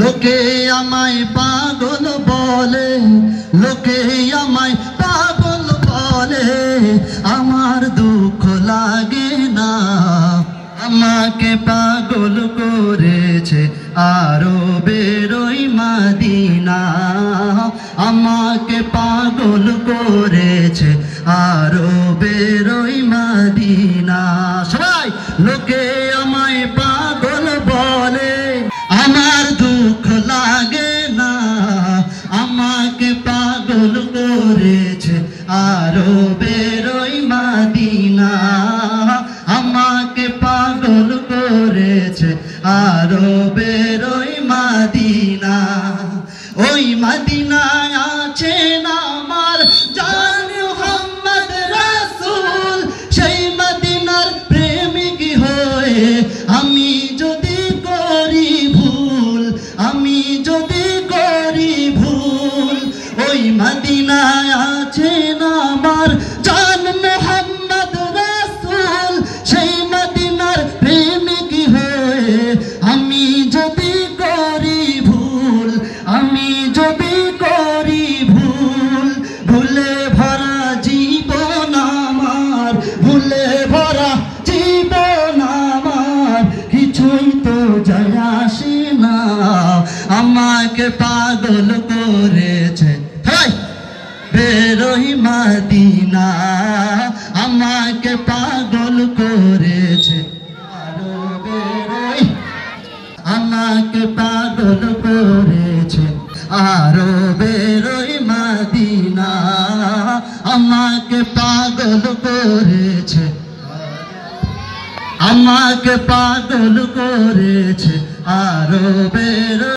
লোকে আমায় পাগল বলে, লোকে আমায় পাগল বলে, আমার দুঃখ লাগে না। আমাকে পাগল করেছে আরবের ওই মদিনা, আমাকে পাগল করেছে আরবের ওই মদিনা। সবাই লোকে আমায় পাগল বলে, আমার দুঃখ লাগে না। আমাকে পাগল করেছে আরবের ওই মদিনা, আমাকে পাগল করেছে আরবের ওই মদিনা। ওই মদিনায় আছেন আমার জান মুহাম্মদ রাসূল, সেই মদিনার প্রেমিক হয়ে আমি যদি করি ভুল, আমি যদি করি ভুল। ওই মদিনায় আছেন আমার জান মুহাম্মদ রাসূল, সেই মদিনার প্রেমিক হয়ে আমি যদি করি ভুল, আমি যদি করি ভুল। ভুলে ভরা জীবন আমার, ভুলে ভরা জীবন আমার, কিছুই তো যায় আসে না। আমাকে পাগল করেছে বেরোই মদিনা, আমাকে পাগল করেছে আরো বেরোই, আমাকে পাগল করেছে আরো বেরোই মদিনা, আমাকে পাগল করেছে, আমাকে পাগল করেছে আরো বেরোই।